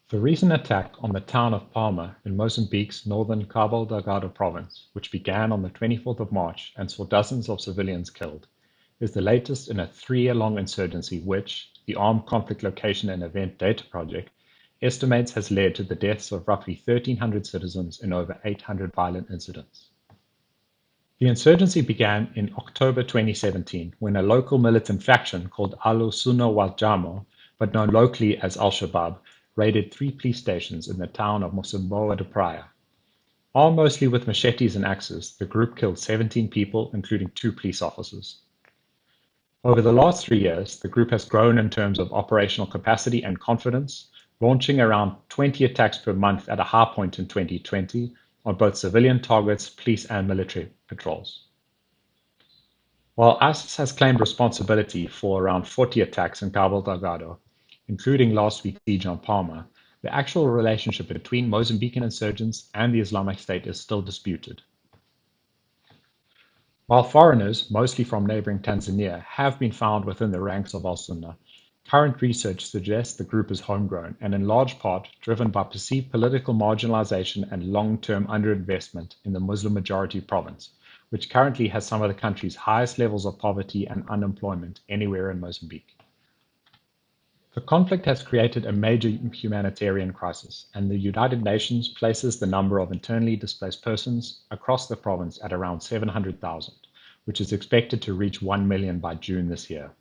The recent attack on the town of Palma in Mozambique's northern Cabo Delgado province, which began on the 24th of March and saw dozens of civilians killed, is the latest in a 3-year-long insurgency which, the Armed Conflict Location and Event Data Project, estimates has led to the deaths of roughly 1,300 citizens in over 800 violent incidents. The insurgency began in October 2017 when a local militant faction called Al-Sunnah wal Jamo, but known locally as Al-Shabaab, raided 3 police stations in the town of Mocimboa de Praia. Armed mostly with machetes and axes, the group killed 17 people, including 2 police officers. Over the last 3 years, the group has grown in terms of operational capacity and confidence, launching around 20 attacks per month at a high point in 2020 on both civilian targets, police and military patrols. While ISIS has claimed responsibility for around 40 attacks in Cabo Delgado, including last week's siege on Palma, the actual relationship between Mozambican insurgents and the Islamic State is still disputed. While foreigners, mostly from neighboring Tanzania, have been found within the ranks of al-Sunnah, current research suggests the group is homegrown and in large part driven by perceived political marginalization and long-term underinvestment in the Muslim-majority province, which currently has some of the country's highest levels of poverty and unemployment anywhere in Mozambique. The conflict has created a major humanitarian crisis, and the United Nations places the number of internally displaced persons across the province at around 700,000, which is expected to reach 1 million by June this year.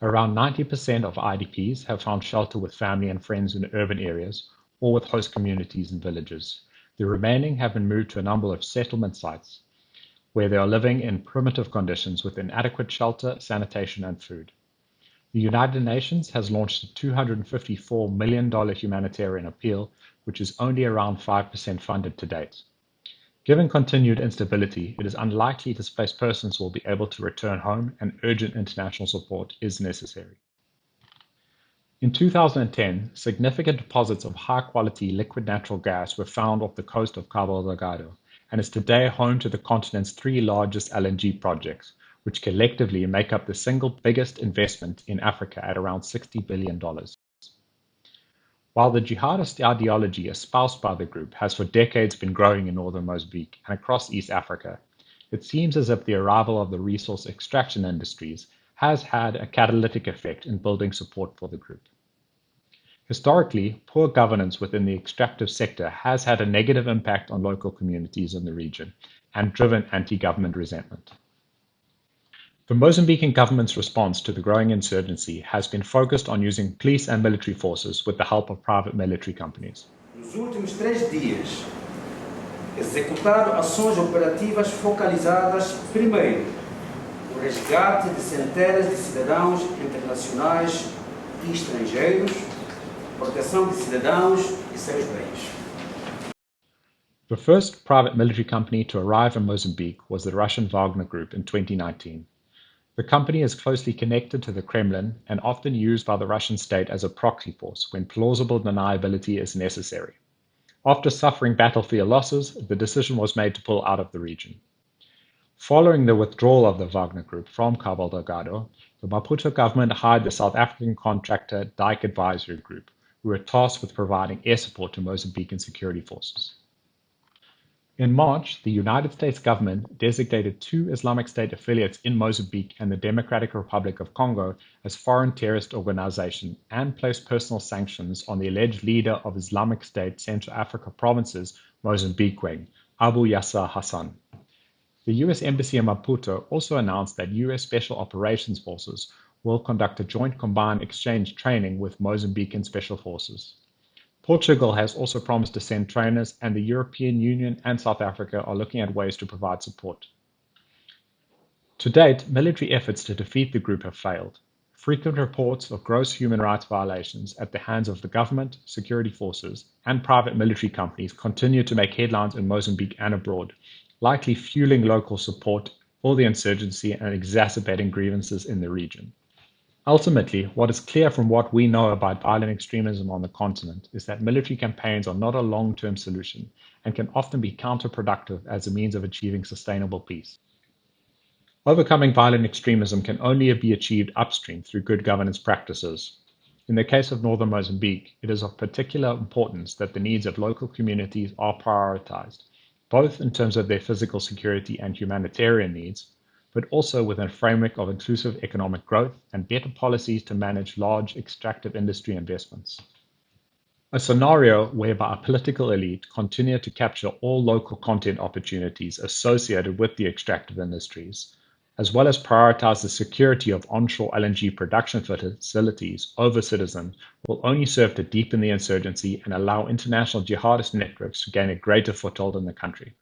Around 90% of IDPs have found shelter with family and friends in urban areas or with host communities and villages. The remaining have been moved to a number of settlement sites where they are living in primitive conditions with inadequate shelter, sanitation, and food. The United Nations has launched a $254 million humanitarian appeal, which is only around 5% funded to date. Given continued instability, it is unlikely displaced persons will be able to return home and urgent international support is necessary. In 2010, significant deposits of high-quality liquid natural gas were found off the coast of Cabo Delgado and is today home to the continent's 3 largest LNG projects, which collectively make up the single biggest investment in Africa at around $60 billion. While the jihadist ideology espoused by the group has for decades been growing in northern Mozambique and across East Africa, it seems as if the arrival of the resource extraction industries has had a catalytic effect in building support for the group. Historically, poor governance within the extractive sector has had a negative impact on local communities in the region and driven anti-government resentment. The Mozambican government's response to the growing insurgency has been focused on using police and military forces with the help of private military companies. Nos últimos 3 dias, executaram ações operativas focalizadas, primeiro, no resgate de centenas de cidadãos internacionais e estrangeiros, proteção de cidadãos e seus bens. The first private military company to arrive in Mozambique was the Russian Wagner Group in 2019. The company is closely connected to the Kremlin and often used by the Russian state as a proxy force when plausible deniability is necessary. After suffering battlefield losses, the decision was made to pull out of the region. Following the withdrawal of the Wagner Group from Cabo Delgado, the Maputo government hired the South African contractor Dyke Advisory Group, who were tasked with providing air support to Mozambican security forces. In March, the United States government designated 2 Islamic State affiliates in Mozambique and the Democratic Republic of Congo as foreign terrorist organizations and placed personal sanctions on the alleged leader of Islamic State Central Africa Province's Mozambique wing, Abu Yasser Hassan. The U.S. Embassy in Maputo also announced that U.S. Special Operations Forces will conduct a joint combined exchange training with Mozambican Special Forces. Portugal has also promised to send trainers, and the European Union and South Africa are looking at ways to provide support. To date, military efforts to defeat the group have failed. Frequent reports of gross human rights violations at the hands of the government, security forces, and private military companies continue to make headlines in Mozambique and abroad, likely fueling local support for the insurgency and exacerbating grievances in the region. Ultimately, what is clear from what we know about violent extremism on the continent is that military campaigns are not a long-term solution and can often be counterproductive as a means of achieving sustainable peace. Overcoming violent extremism can only be achieved upstream through good governance practices. In the case of northern Mozambique, it is of particular importance that the needs of local communities are prioritized, both in terms of their physical security and humanitarian needs, but also within a framework of inclusive economic growth and better policies to manage large extractive industry investments. A scenario whereby a political elite continue to capture all local content opportunities associated with the extractive industries, as well as prioritize the security of onshore LNG production facilities over citizens, will only serve to deepen the insurgency and allow international jihadist networks to gain a greater foothold in the country.